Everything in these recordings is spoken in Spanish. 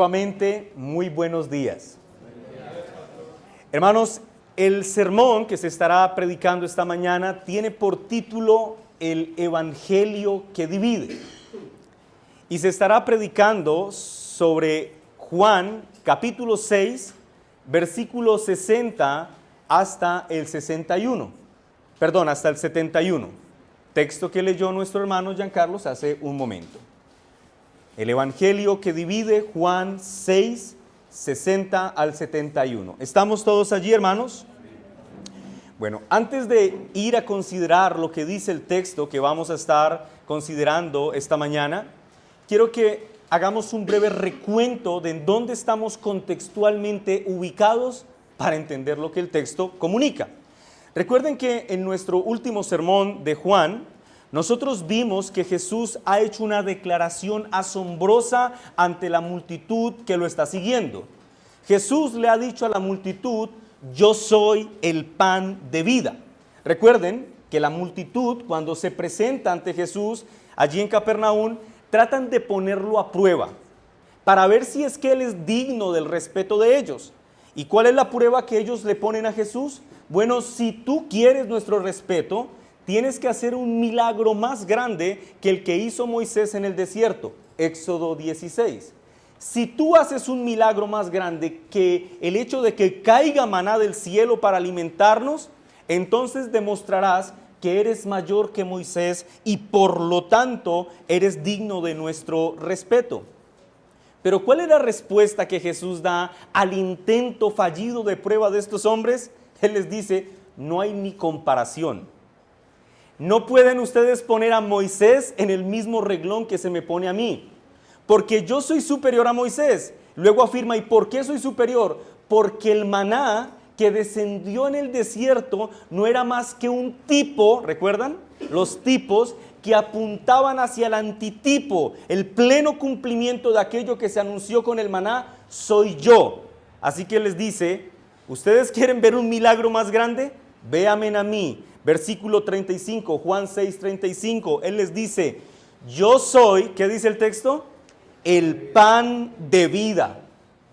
Nuevamente, muy buenos días. Hermanos, el sermón que se estará predicando esta mañana tiene por título El Evangelio que divide. Y se estará predicando sobre Juan capítulo 6, versículo 60 hasta el 61. Perdón, hasta el 71. Texto que leyó nuestro hermano Giancarlos hace un momento. El Evangelio que divide, Juan 6, 60 al 71. ¿Estamos todos allí, hermanos? Bueno, antes de ir a considerar lo que dice el texto que vamos a estar considerando esta mañana, quiero que hagamos un breve recuento de en dónde estamos contextualmente ubicados para entender lo que el texto comunica. Recuerden que en nuestro último sermón de Juan, nosotros vimos que Jesús ha hecho una declaración asombrosa ante la multitud que lo está siguiendo. Jesús le ha dicho a la multitud: yo soy el pan de vida. Recuerden que la multitud, cuando se presenta ante Jesús allí en Capernaum, tratan de ponerlo a prueba para ver si es que Él es digno del respeto de ellos. ¿Y cuál es la prueba que ellos le ponen a Jesús? Bueno, si tú quieres nuestro respeto, tienes que hacer un milagro más grande que el que hizo Moisés en el desierto, Éxodo 16. Si tú haces un milagro más grande que el hecho de que caiga maná del cielo para alimentarnos, entonces demostrarás que eres mayor que Moisés y por lo tanto eres digno de nuestro respeto. Pero ¿cuál es la respuesta que Jesús da al intento fallido de prueba de estos hombres? Él les dice: no hay ni comparación. No pueden ustedes poner a Moisés en el mismo reglón que se me pone a mí, porque yo soy superior a Moisés. Luego afirma: ¿y por qué soy superior? Porque el maná que descendió en el desierto no era más que un tipo, ¿recuerdan? Los tipos que apuntaban hacia el antitipo, el pleno cumplimiento de aquello que se anunció con el maná, soy yo. Así que les dice: ¿ustedes quieren ver un milagro más grande? Véanme a mí. Versículo 35, Juan 6, 35, Él les dice: yo soy, ¿qué dice el texto? El pan de vida.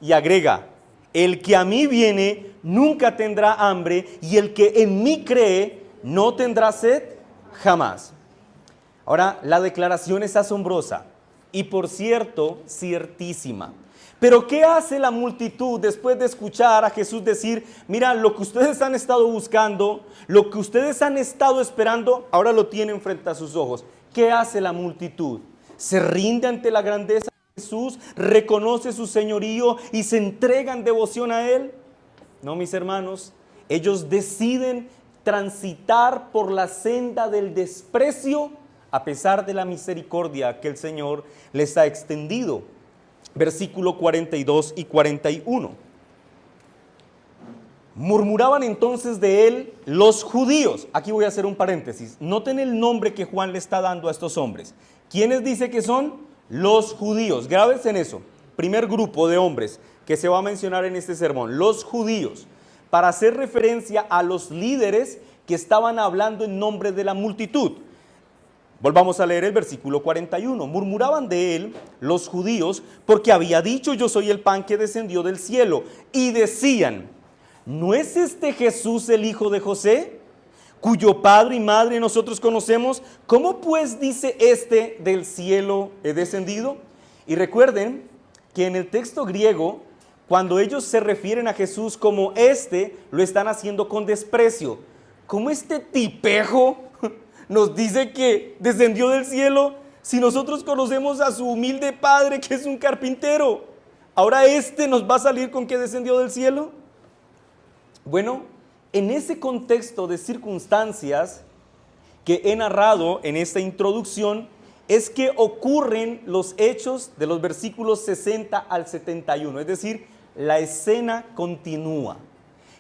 Y agrega: el que a mí viene nunca tendrá hambre, y el que en mí cree no tendrá sed jamás. Ahora, la declaración es asombrosa y, por cierto, ciertísima. Pero ¿qué hace la multitud después de escuchar a Jesús decir: mira, lo que ustedes han estado buscando, lo que ustedes han estado esperando, ahora lo tienen frente a sus ojos? ¿Qué hace la multitud? ¿Se rinde ante la grandeza de Jesús? ¿Reconoce su señorío y se entrega en devoción a Él? No, mis hermanos, ellos deciden transitar por la senda del desprecio a pesar de la misericordia que el Señor les ha extendido. Versículo 42 y 41. Murmuraban entonces de él los judíos. Aquí voy a hacer un paréntesis. Noten el nombre que Juan le está dando a estos hombres. ¿Quiénes dice que son? Los judíos. Grábense en eso. Primer grupo de hombres que se va a mencionar en este sermón. Los judíos. Para hacer referencia a los líderes que estaban hablando en nombre de la multitud. Volvamos a leer el versículo 41. Murmuraban de él los judíos porque había dicho: yo soy el pan que descendió del cielo. Y decían: ¿no es este Jesús el hijo de José, cuyo padre y madre nosotros conocemos? ¿Cómo pues dice este: del cielo he descendido? Y recuerden que en el texto griego, cuando ellos se refieren a Jesús como este, lo están haciendo con desprecio. ¿Cómo este tipejo nos dice que descendió del cielo si nosotros conocemos a su humilde padre, que es un carpintero? ¿Ahora este nos va a salir con que descendió del cielo? Bueno, en ese contexto de circunstancias que he narrado en esta introducción, es que ocurren los hechos de los versículos 60 al 71, es decir, la escena continúa.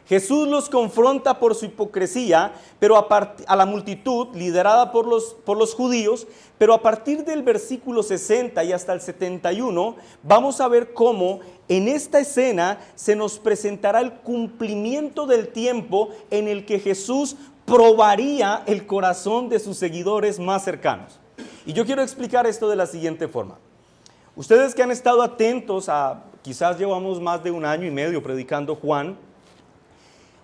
Jesús los confronta por su hipocresía, pero a la multitud liderada por los judíos, pero a partir del versículo 60 y hasta el 71, vamos a ver cómo en esta escena se nos presentará el cumplimiento del tiempo en el que Jesús probaría el corazón de sus seguidores más cercanos. Y yo quiero explicar esto de la siguiente forma. Ustedes que han estado atentos a quizás llevamos más de 1 año y medio predicando Juan.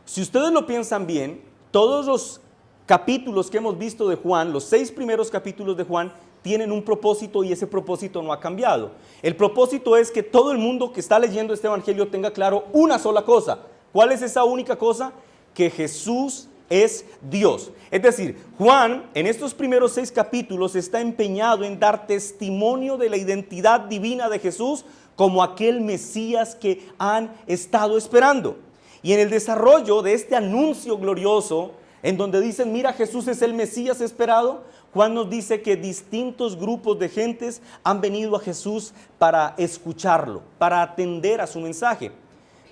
Si ustedes lo piensan bien, todos los capítulos que hemos visto de Juan, los 6 primeros capítulos de Juan, tienen un propósito y ese propósito no ha cambiado. El propósito es que todo el mundo que está leyendo este evangelio tenga claro una sola cosa. ¿Cuál es esa única cosa? Que Jesús es Dios. Es decir, Juan en estos primeros 6 capítulos está empeñado en dar testimonio de la identidad divina de Jesús como aquel Mesías que han estado esperando. Y en el desarrollo de este anuncio glorioso, en donde dicen, mira, Jesús es el Mesías esperado, Juan nos dice que distintos grupos de gentes han venido a Jesús para escucharlo, para atender a su mensaje.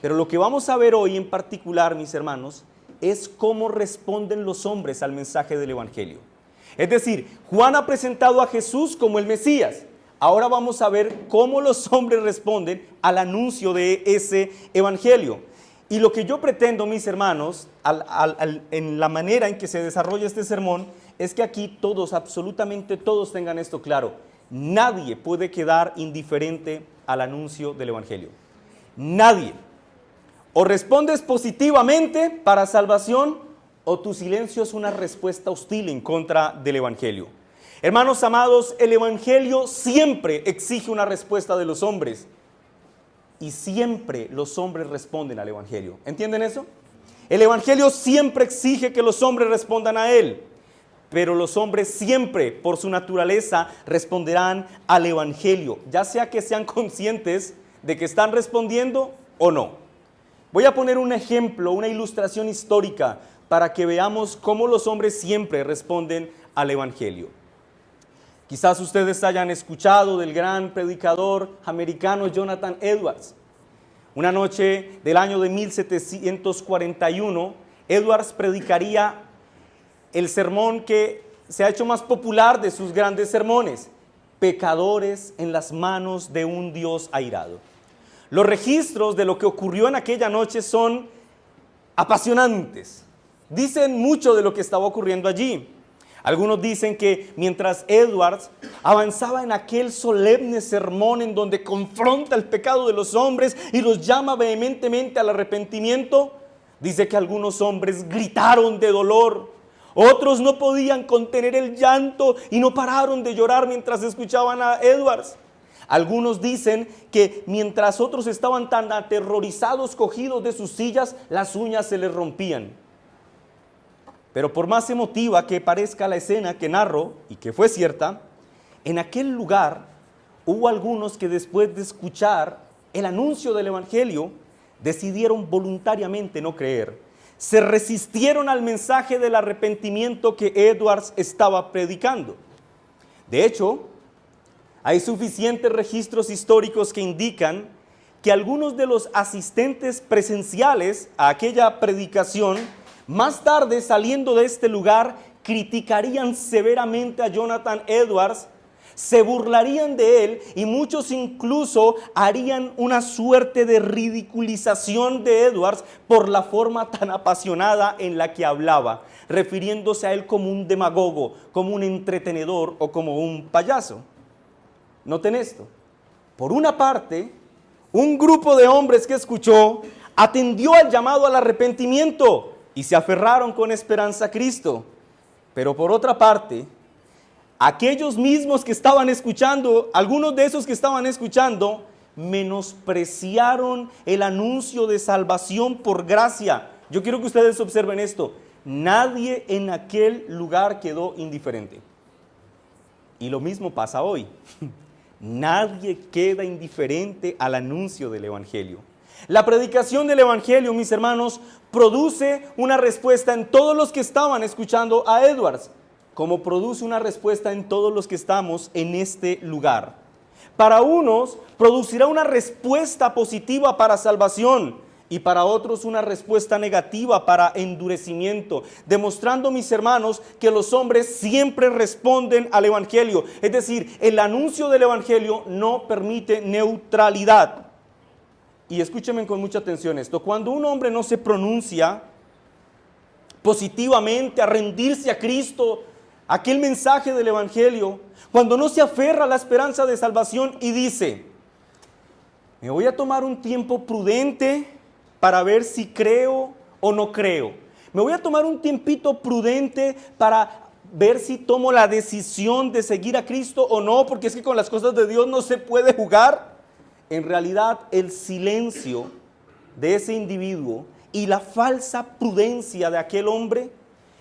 Pero lo que vamos a ver hoy en particular, mis hermanos, es cómo responden los hombres al mensaje del evangelio. Es decir, Juan ha presentado a Jesús como el Mesías. Ahora vamos a ver cómo los hombres responden al anuncio de ese evangelio. Y lo que yo pretendo, mis hermanos, en la manera en que se desarrolla este sermón, es que aquí todos, absolutamente todos tengan esto claro. Nadie puede quedar indiferente al anuncio del evangelio. Nadie. O respondes positivamente para salvación, o tu silencio es una respuesta hostil en contra del evangelio. Hermanos amados, el evangelio siempre exige una respuesta de los hombres. Y siempre los hombres responden al evangelio. ¿Entienden eso? El evangelio siempre exige que los hombres respondan a él. Pero los hombres siempre, por su naturaleza, responderán al evangelio. Ya sea que sean conscientes de que están respondiendo o no. Voy a poner un ejemplo, una ilustración histórica para que veamos cómo los hombres siempre responden al evangelio. Quizás ustedes hayan escuchado del gran predicador americano Jonathan Edwards. Una noche del año de 1741, Edwards predicaría el sermón que se ha hecho más popular de sus grandes sermones: pecadores en las manos de un Dios airado. Los registros de lo que ocurrió en aquella noche son apasionantes. Dicen mucho de lo que estaba ocurriendo allí. Algunos dicen que mientras Edwards avanzaba en aquel solemne sermón en donde confronta el pecado de los hombres y los llama vehementemente al arrepentimiento, dice que algunos hombres gritaron de dolor, otros no podían contener el llanto y no pararon de llorar mientras escuchaban a Edwards. Algunos dicen que mientras otros estaban tan aterrorizados, cogidos de sus sillas, las uñas se les rompían. Pero por más emotiva que parezca la escena que narro, y que fue cierta, en aquel lugar hubo algunos que después de escuchar el anuncio del evangelio, decidieron voluntariamente no creer. Se resistieron al mensaje del arrepentimiento que Edwards estaba predicando. De hecho, hay suficientes registros históricos que indican que algunos de los asistentes presenciales a aquella predicación, más tarde, saliendo de este lugar, criticarían severamente a Jonathan Edwards, se burlarían de él y muchos incluso harían una suerte de ridiculización de Edwards por la forma tan apasionada en la que hablaba, refiriéndose a él como un demagogo, como un entretenedor o como un payaso. Noten esto. Por una parte, un grupo de hombres que escuchó atendió al llamado al arrepentimiento y se aferraron con esperanza a Cristo. Pero por otra parte, aquellos mismos que estaban escuchando, algunos de esos que estaban escuchando, menospreciaron el anuncio de salvación por gracia. Yo quiero que ustedes observen esto. Nadie en aquel lugar quedó indiferente. Y lo mismo pasa hoy. Nadie queda indiferente al anuncio del evangelio. La predicación del evangelio, mis hermanos, produce una respuesta en todos los que estaban escuchando a Edwards, como produce una respuesta en todos los que estamos en este lugar. Para unos producirá una respuesta positiva para salvación y para otros una respuesta negativa para endurecimiento, demostrando, mis hermanos, que los hombres siempre responden al evangelio. Es decir, el anuncio del evangelio no permite neutralidad. Y escúchenme con mucha atención esto: cuando un hombre no se pronuncia positivamente a rendirse a Cristo, aquel mensaje del evangelio, cuando no se aferra a la esperanza de salvación y dice: Me voy a tomar un tiempo prudente para ver si creo o no creo. Me voy a tomar un tiempito prudente para ver si tomo la decisión de seguir a Cristo o no, porque es que con las cosas de Dios no se puede jugar. En realidad, el silencio de ese individuo y la falsa prudencia de aquel hombre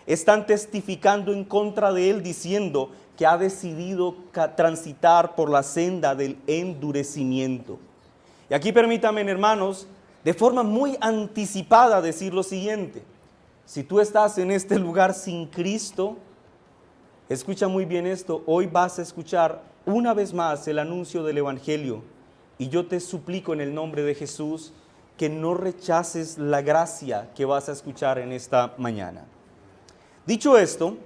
están testificando en contra de él, diciendo que ha decidido transitar por la senda del endurecimiento. Y aquí permítanme, hermanos, de forma muy anticipada decir lo siguiente: si tú estás en este lugar sin Cristo, escucha muy bien esto, hoy vas a escuchar una vez más el anuncio del Evangelio, y yo te suplico en el nombre de Jesús que no rechaces la gracia que vas a escuchar en esta mañana. Dicho esto,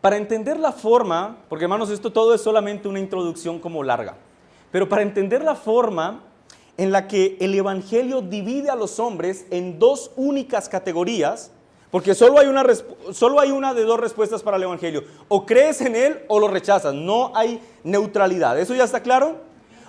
para entender la forma, porque hermanos, esto todo es solamente una introducción como larga, pero para entender la forma en la que el Evangelio divide a los hombres en dos únicas categorías, porque solo hay una de dos respuestas para el Evangelio: o crees en él o lo rechazas, no hay neutralidad. ¿Eso ya está claro?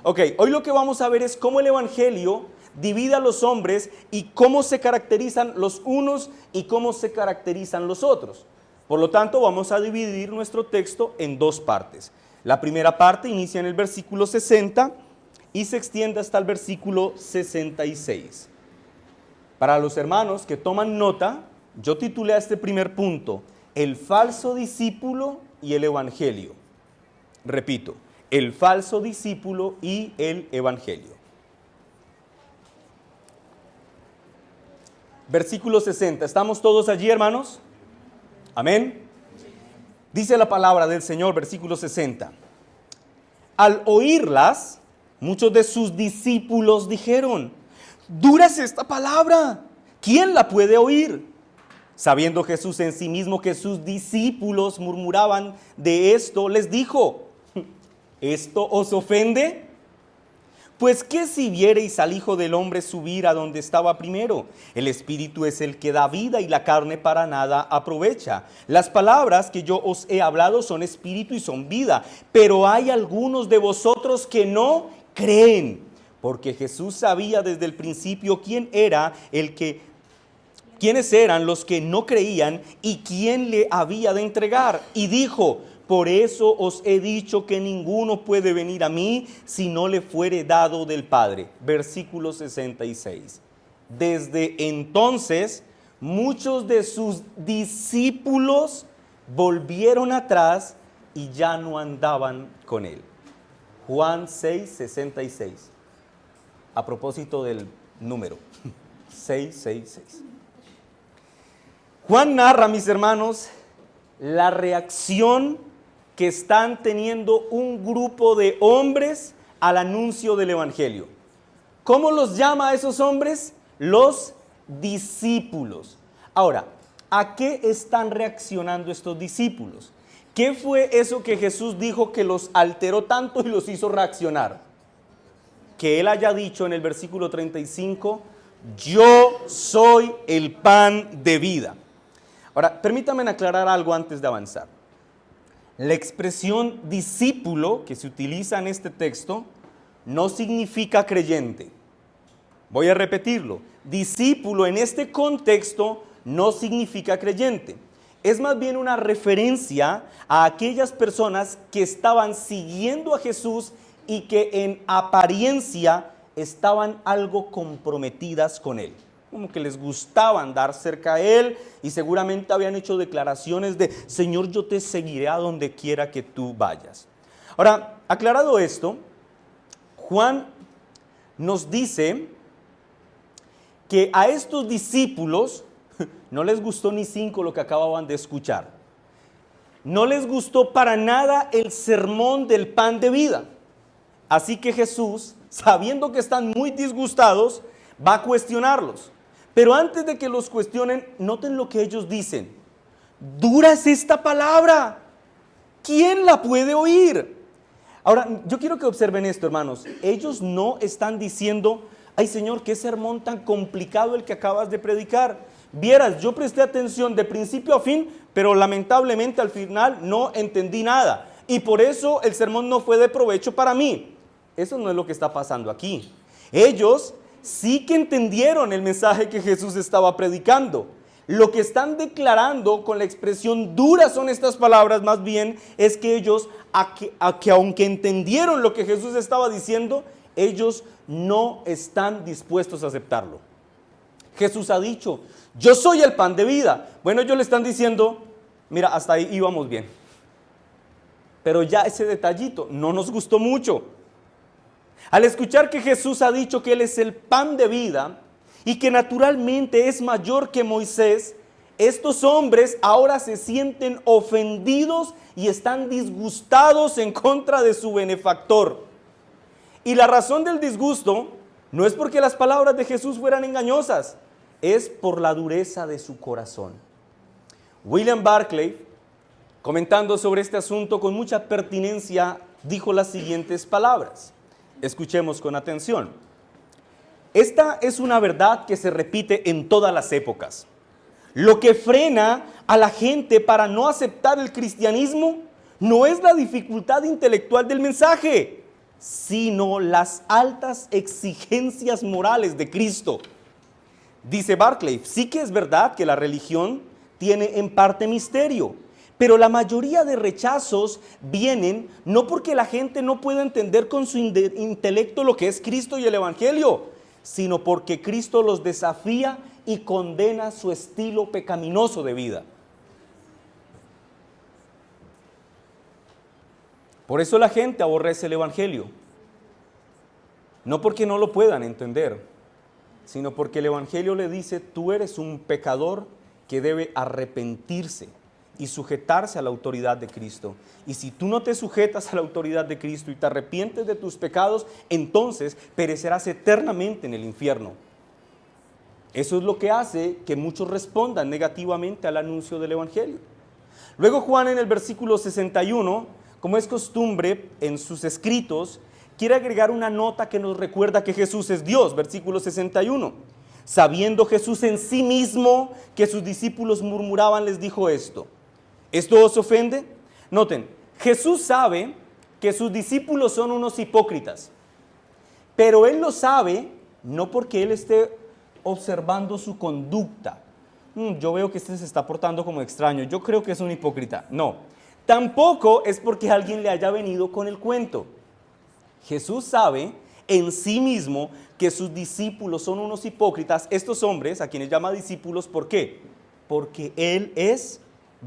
Ok, hoy lo que vamos a ver es cómo el Evangelio divide a los hombres y cómo se caracterizan los unos y cómo se caracterizan los otros. Por lo tanto, vamos a dividir nuestro texto en dos partes. La primera parte inicia en el versículo 60 y se extiende hasta el versículo 66. Para los hermanos que toman nota, yo titulé a este primer punto: el falso discípulo y el evangelio. Repito, el falso discípulo y el evangelio. Versículo 60. ¿Estamos todos allí, hermanos? Amén. Dice la palabra del Señor, versículo 60. Al oírlas, muchos de sus discípulos dijeron: dura es esta palabra, ¿quién la puede oír? Sabiendo Jesús en sí mismo que sus discípulos murmuraban de esto, les dijo: ¿esto os ofende? Pues ¿qué si viereis al Hijo del Hombre subir a donde estaba primero? El Espíritu es el que da vida y la carne para nada aprovecha. Las palabras que yo os he hablado son espíritu y son vida, pero hay algunos de vosotros que no creen. Porque Jesús sabía desde el principio quiénes eran los que no creían y quién le había de entregar. Y dijo: por eso os he dicho que ninguno puede venir a mí si no le fuere dado del Padre. Versículo 66. Desde entonces, muchos de sus discípulos volvieron atrás y ya no andaban con él. Juan 6, 66. A propósito del número 666. Juan narra, mis hermanos, la reacción que están teniendo un grupo de hombres al anuncio del Evangelio. ¿Cómo los llama a esos hombres? Los discípulos. Ahora, ¿a qué están reaccionando estos discípulos? ¿Qué fue eso que Jesús dijo que los alteró tanto y los hizo reaccionar? Que él haya dicho en el versículo 35: yo soy el pan de vida. Ahora, permítanme aclarar algo antes de avanzar. La expresión discípulo que se utiliza en este texto no significa creyente. Voy a repetirlo. Discípulo en este contexto no significa creyente. Es más bien una referencia a aquellas personas que estaban siguiendo a Jesús y que en apariencia estaban algo comprometidas con él. Como que les gustaba andar cerca a él y seguramente habían hecho declaraciones de: Señor, yo te seguiré a donde quiera que tú vayas. Ahora, aclarado esto, Juan nos dice que a estos discípulos no les gustó ni 5 lo que acababan de escuchar. No les gustó para nada el sermón del pan de vida. Así que Jesús, sabiendo que están muy disgustados, va a cuestionarlos. Pero antes de que los cuestionen, noten lo que ellos dicen: dura es esta palabra, ¿quién la puede oír? Ahora, yo quiero que observen esto, hermanos. Ellos no están diciendo: ay, Señor, qué sermón tan complicado el que acabas de predicar. Vieras, yo presté atención de principio a fin, pero lamentablemente al final no entendí nada. Y por eso el sermón no fue de provecho para mí. eso no es lo que está pasando aquí. Ellos sí que entendieron el mensaje que Jesús estaba predicando. Lo que están declarando con la expresión dura son estas palabras, más bien es que ellos, aunque entendieron lo que Jesús estaba diciendo, ellos no están dispuestos a aceptarlo. Jesús ha dicho, yo soy el pan de vida. Bueno, ellos le están diciendo, mira, hasta ahí íbamos bien. Pero ya ese detallito no nos gustó mucho. Al escuchar que Jesús ha dicho que Él es el pan de vida y que naturalmente es mayor que Moisés, estos hombres ahora se sienten ofendidos y están disgustados en contra de su benefactor. Y la razón del disgusto no es porque las palabras de Jesús fueran engañosas, es por la dureza de su corazón. William Barclay, comentando sobre este asunto con mucha pertinencia, dijo las siguientes palabras. Escuchemos con atención. Esta es una verdad que se repite en todas las épocas. Lo que frena a la gente para no aceptar el cristianismo no es la dificultad intelectual del mensaje, sino las altas exigencias morales de Cristo. Dice Barclay, sí que es verdad que la religión tiene en parte misterio, pero la mayoría de rechazos vienen no porque la gente no pueda entender con su intelecto lo que es Cristo y el Evangelio, sino porque Cristo los desafía y condena su estilo pecaminoso de vida. Por eso la gente aborrece el Evangelio, no porque no lo puedan entender, sino porque el Evangelio le dice, tú eres un pecador que debe arrepentirse y sujetarse a la autoridad de Cristo. Y si tú no te sujetas a la autoridad de Cristo y te arrepientes de tus pecados, entonces perecerás eternamente en el infierno. Eso es lo que hace que muchos respondan negativamente al anuncio del Evangelio. Luego Juan en el versículo 61, como es costumbre en sus escritos, quiere agregar una nota que nos recuerda que Jesús es Dios. Versículo 61. Sabiendo Jesús en sí mismo que sus discípulos murmuraban, les dijo esto. ¿Esto os ofende? Noten, Jesús sabe que sus discípulos son unos hipócritas, pero Él lo sabe no porque Él esté observando su conducta. Yo veo que este se está portando como extraño, yo creo que es un hipócrita. No, tampoco es porque alguien le haya venido con el cuento. Jesús sabe en sí mismo que sus discípulos son unos hipócritas, estos hombres a quienes llama discípulos, ¿por qué? Porque Él es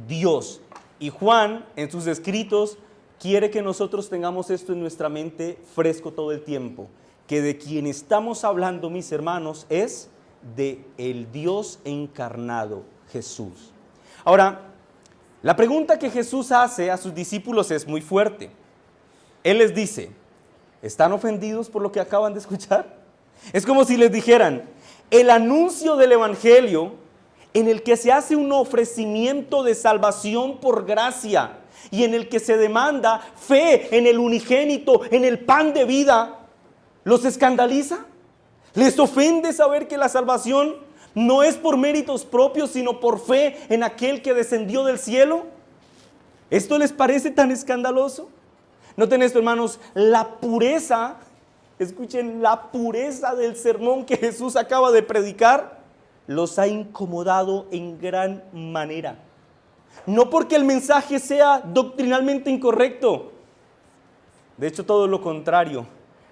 Dios. Y Juan en sus escritos quiere que nosotros tengamos esto en nuestra mente fresco todo el tiempo, que de quien estamos hablando, mis hermanos, es de el Dios encarnado, Jesús. Ahora, la pregunta que Jesús hace a sus discípulos es muy fuerte. Él les dice, ¿están ofendidos por lo que acaban de escuchar? Es como si les dijeran, el anuncio del Evangelio en el que se hace un ofrecimiento de salvación por gracia y en el que se demanda fe en el unigénito, en el pan de vida, ¿los escandaliza? ¿Les ofende saber que la salvación no es por méritos propios, sino por fe en aquel que descendió del cielo? ¿Esto les parece tan escandaloso? Noten esto, hermanos, la pureza, escuchen, la pureza del sermón que Jesús acaba de predicar los ha incomodado en gran manera. No porque el mensaje sea doctrinalmente incorrecto, de hecho todo lo contrario.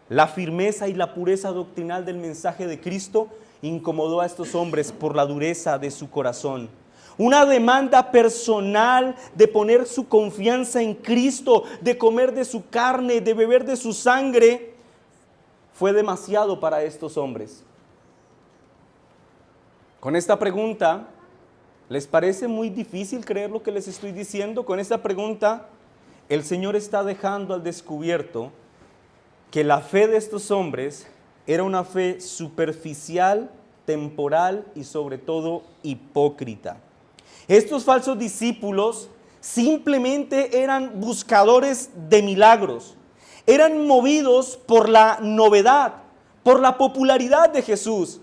La firmeza y la pureza doctrinal del mensaje de Cristo incomodó a estos hombres por la dureza de su corazón. Una demanda personal de poner su confianza en Cristo, de comer de su carne, de beber de su sangre, fue demasiado para estos hombres. Con esta pregunta, ¿les parece muy difícil creer lo que les estoy diciendo? Con esta pregunta, el Señor está dejando al descubierto que la fe de estos hombres era una fe superficial, temporal y sobre todo hipócrita. Estos falsos discípulos simplemente eran buscadores de milagros, eran movidos por la novedad, por la popularidad de Jesús.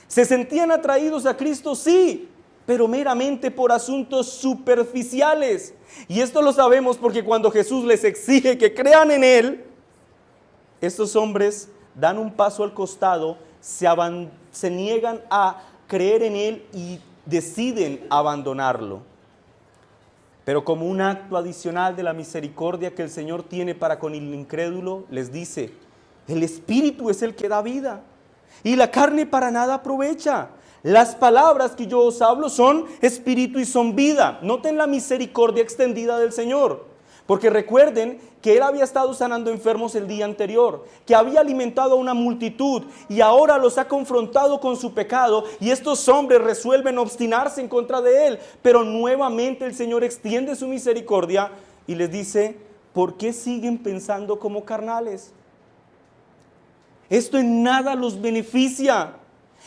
¿Se sentían atraídos a Cristo? Sí, pero meramente por asuntos superficiales. Y esto lo sabemos porque cuando Jesús les exige que crean en Él, estos hombres dan un paso al costado, se niegan a creer en Él y deciden abandonarlo. Pero como un acto adicional de la misericordia que el Señor tiene para con el incrédulo, les dice: el Espíritu es el que da vida, y la carne para nada aprovecha. Las palabras que yo os hablo son espíritu y son vida. Noten la misericordia extendida del Señor, porque recuerden que Él había estado sanando enfermos el día anterior, que había alimentado a una multitud y ahora los ha confrontado con su pecado, y estos hombres resuelven obstinarse en contra de Él. Pero nuevamente el Señor extiende su misericordia y les dice: ¿por qué siguen pensando como carnales? Esto en nada los beneficia.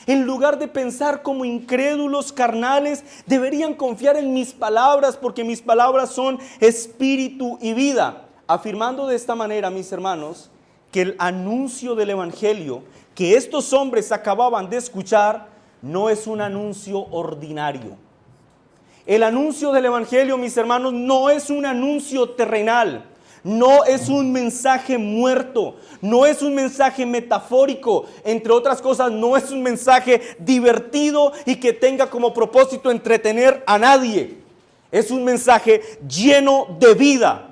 En lugar de pensar como incrédulos carnales, deberían confiar en mis palabras, porque mis palabras son espíritu y vida. Afirmando de esta manera, mis hermanos, que el anuncio del Evangelio que estos hombres acababan de escuchar no es un anuncio ordinario. El anuncio del Evangelio, mis hermanos, no es un anuncio terrenal. No es un mensaje muerto, no es un mensaje metafórico, entre otras cosas, no es un mensaje divertido y que tenga como propósito entretener a nadie. Es un mensaje lleno de vida.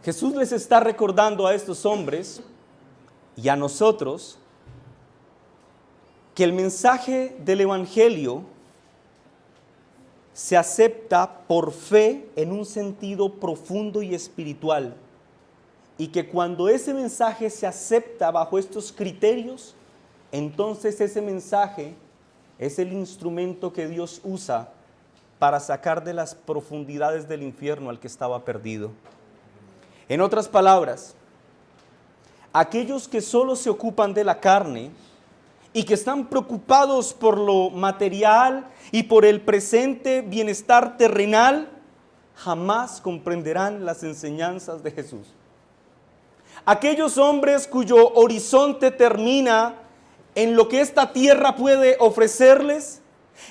Jesús les está recordando a estos hombres y a nosotros que el mensaje del Evangelio se acepta por fe en un sentido profundo y espiritual, y que cuando ese mensaje se acepta bajo estos criterios, entonces ese mensaje es el instrumento que Dios usa para sacar de las profundidades del infierno al que estaba perdido. En otras palabras, aquellos que solo se ocupan de la carne y que están preocupados por lo material y por el presente bienestar terrenal, jamás comprenderán las enseñanzas de Jesús. Aquellos hombres cuyo horizonte termina en lo que esta tierra puede ofrecerles,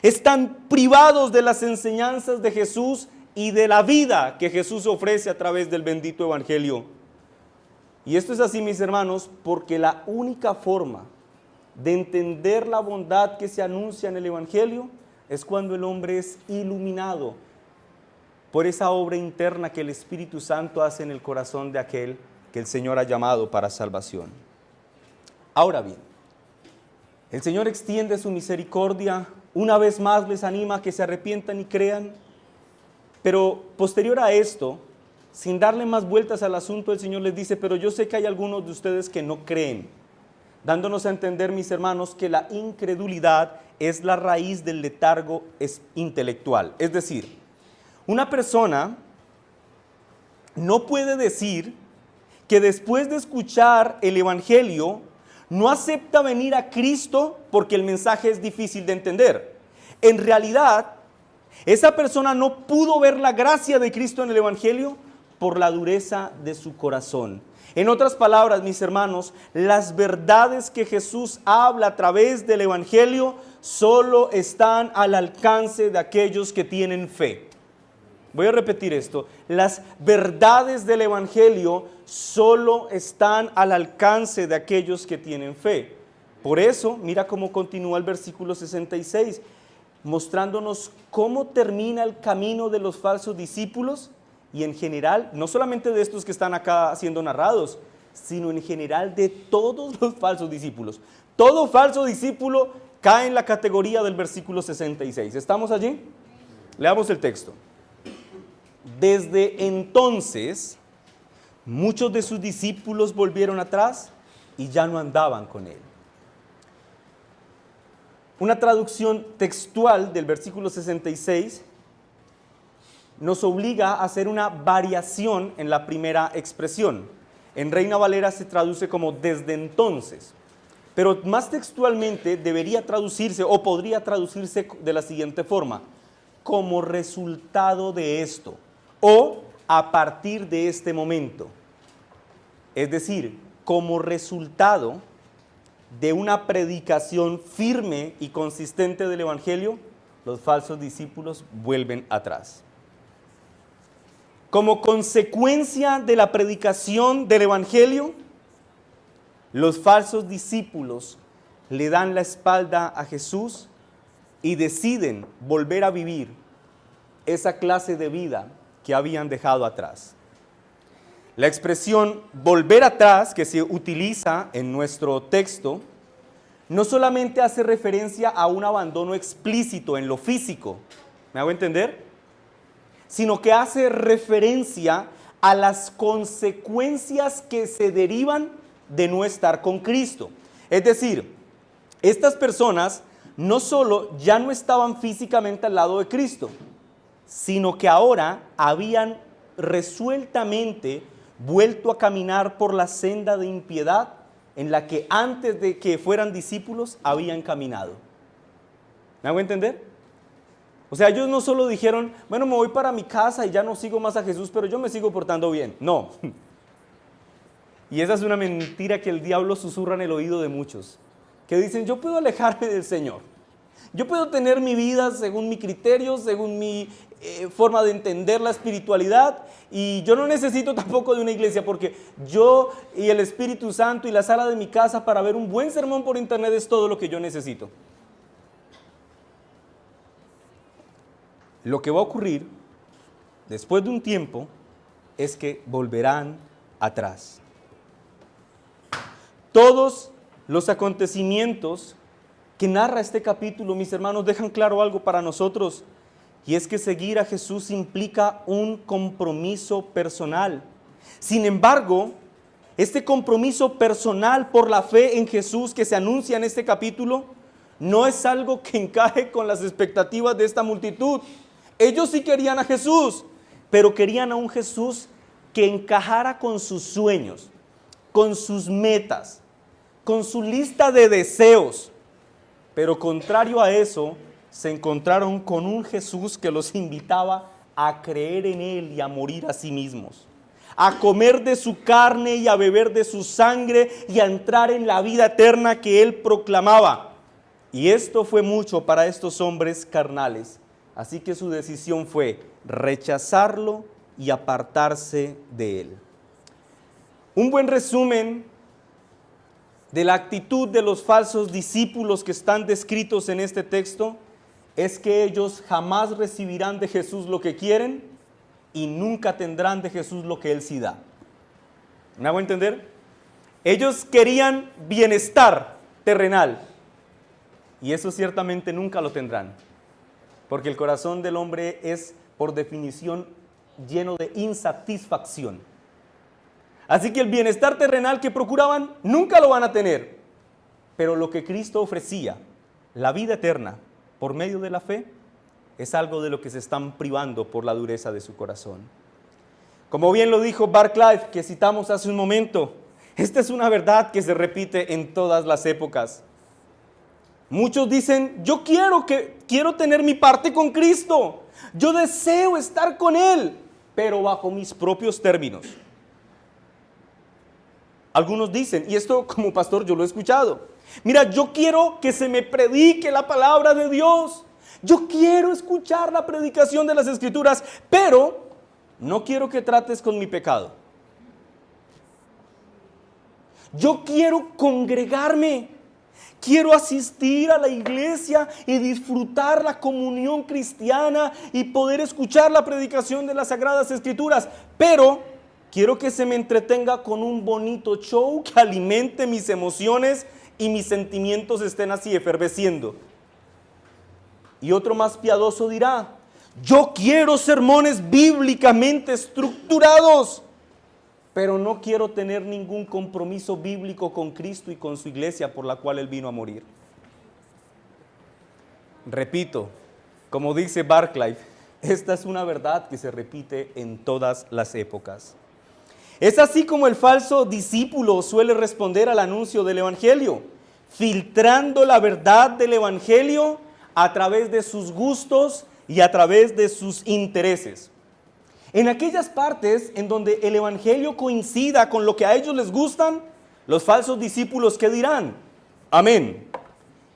están privados de las enseñanzas de Jesús y de la vida que Jesús ofrece a través del bendito Evangelio. Y esto es así, mis hermanos, porque la única forma de entender la bondad que se anuncia en el Evangelio es cuando el hombre es iluminado por esa obra interna que el Espíritu Santo hace en el corazón de aquel que el Señor ha llamado para salvación. Ahora bien, el Señor extiende su misericordia, una vez más les anima a que se arrepientan y crean, pero posterior a esto, sin darle más vueltas al asunto, el Señor les dice: pero yo sé que hay algunos de ustedes que no creen, dándonos a entender, mis hermanos, que la incredulidad es la raíz del letargo intelectual. Es decir, una persona no puede decir que después de escuchar el Evangelio no acepta venir a Cristo porque el mensaje es difícil de entender. En realidad, esa persona no pudo ver la gracia de Cristo en el Evangelio por la dureza de su corazón. En otras palabras, mis hermanos, las verdades que Jesús habla a través del Evangelio solo están al alcance de aquellos que tienen fe. Voy a repetir esto: las verdades del Evangelio solo están al alcance de aquellos que tienen fe. Por eso, mira cómo continúa el versículo 66, mostrándonos cómo termina el camino de los falsos discípulos. Y en general, no solamente de estos que están acá siendo narrados, sino en general de todos los falsos discípulos. Todo falso discípulo cae en la categoría del versículo 66. ¿Estamos allí? Leamos el texto. Desde entonces, muchos de sus discípulos volvieron atrás y ya no andaban con él. Una traducción textual del versículo 66 nos obliga a hacer una variación en la primera expresión. En Reina Valera se traduce como desde entonces, pero más textualmente debería traducirse o podría traducirse de la siguiente forma: como resultado de esto o a partir de este momento. Es decir, como resultado de una predicación firme y consistente del Evangelio, los falsos discípulos vuelven atrás. Como consecuencia de la predicación del Evangelio, los falsos discípulos le dan la espalda a Jesús y deciden volver a vivir esa clase de vida que habían dejado atrás. La expresión volver atrás que se utiliza en nuestro texto no solamente hace referencia a un abandono explícito en lo físico, ¿me hago entender? Sino que hace referencia a las consecuencias que se derivan de no estar con Cristo. Es decir, estas personas no solo ya no estaban físicamente al lado de Cristo, sino que ahora habían resueltamente vuelto a caminar por la senda de impiedad en la que antes de que fueran discípulos habían caminado. ¿Me hago entender? O sea, ellos no solo dijeron, bueno, me voy para mi casa y ya no sigo más a Jesús, pero yo me sigo portando bien. No. Y esa es una mentira que el diablo susurra en el oído de muchos, que dicen, yo puedo alejarme del Señor. Yo puedo tener mi vida según mi criterio, según mi forma de entender la espiritualidad, y yo no necesito tampoco de una iglesia, porque yo y el Espíritu Santo y la sala de mi casa para ver un buen sermón por internet es todo lo que yo necesito. Lo que va a ocurrir después de un tiempo es que volverán atrás. Todos los acontecimientos que narra este capítulo, mis hermanos, dejan claro algo para nosotros, y es que seguir a Jesús implica un compromiso personal. Sin embargo, este compromiso personal por la fe en Jesús que se anuncia en este capítulo no es algo que encaje con las expectativas de esta multitud. Ellos sí querían a Jesús, pero querían a un Jesús que encajara con sus sueños, con sus metas, con su lista de deseos. Pero contrario a eso, se encontraron con un Jesús que los invitaba a creer en Él y a morir a sí mismos, a comer de su carne y a beber de su sangre y a entrar en la vida eterna que Él proclamaba. Y esto fue mucho para estos hombres carnales. Así que su decisión fue rechazarlo y apartarse de Él. Un buen resumen de la actitud de los falsos discípulos que están descritos en este texto es que ellos jamás recibirán de Jesús lo que quieren y nunca tendrán de Jesús lo que Él sí da. ¿Me hago entender? Ellos querían bienestar terrenal y eso ciertamente nunca lo tendrán, porque el corazón del hombre es, por definición, lleno de insatisfacción. Así que el bienestar terrenal que procuraban nunca lo van a tener. Pero lo que Cristo ofrecía, la vida eterna, por medio de la fe, es algo de lo que se están privando por la dureza de su corazón. Como bien lo dijo Barclay, que citamos hace un momento, esta es una verdad que se repite en todas las épocas. Muchos dicen, yo quiero tener mi parte con Cristo, yo deseo estar con Él, pero bajo mis propios términos. Algunos dicen, y esto como pastor yo lo he escuchado, mira, yo quiero que se me predique la palabra de Dios, yo quiero escuchar la predicación de las Escrituras, pero no quiero que trates con mi pecado. Yo quiero congregarme, quiero asistir a la iglesia y disfrutar la comunión cristiana y poder escuchar la predicación de las Sagradas Escrituras, pero quiero que se me entretenga con un bonito show que alimente mis emociones y mis sentimientos estén así efervesciendo. Y otro más piadoso dirá, yo quiero sermones bíblicamente estructurados, pero no quiero tener ningún compromiso bíblico con Cristo y con su iglesia por la cual Él vino a morir. Repito, como dice Barclay, esta es una verdad que se repite en todas las épocas. Es así como el falso discípulo suele responder al anuncio del Evangelio, filtrando la verdad del Evangelio a través de sus gustos y a través de sus intereses. En aquellas partes en donde el Evangelio coincida con lo que a ellos les gustan, los falsos discípulos, ¿qué dirán? Amén.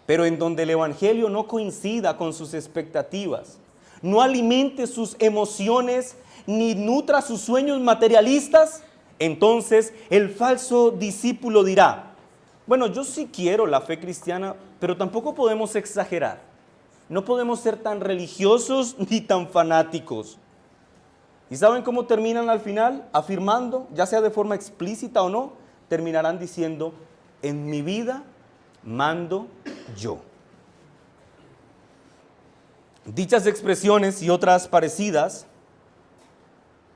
Pero en donde el Evangelio no coincida con sus expectativas, no alimente sus emociones, ni nutra sus sueños materialistas, entonces el falso discípulo dirá, bueno, yo sí quiero la fe cristiana, pero tampoco podemos exagerar. No podemos ser tan religiosos ni tan fanáticos. ¿Y saben cómo terminan al final? Afirmando, ya sea de forma explícita o no, terminarán diciendo, en mi vida mando yo. Dichas expresiones y otras parecidas,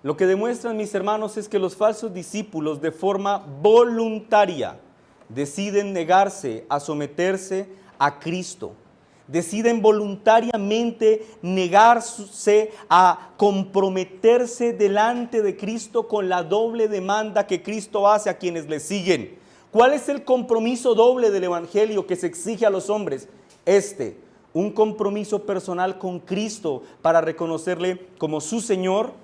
lo que demuestran, mis hermanos, es que los falsos discípulos de forma voluntaria deciden negarse a someterse a Cristo. Deciden voluntariamente negarse a comprometerse delante de Cristo con la doble demanda que Cristo hace a quienes le siguen. ¿Cuál es el compromiso doble del Evangelio que se exige a los hombres? Un compromiso personal con Cristo para reconocerle como su Señor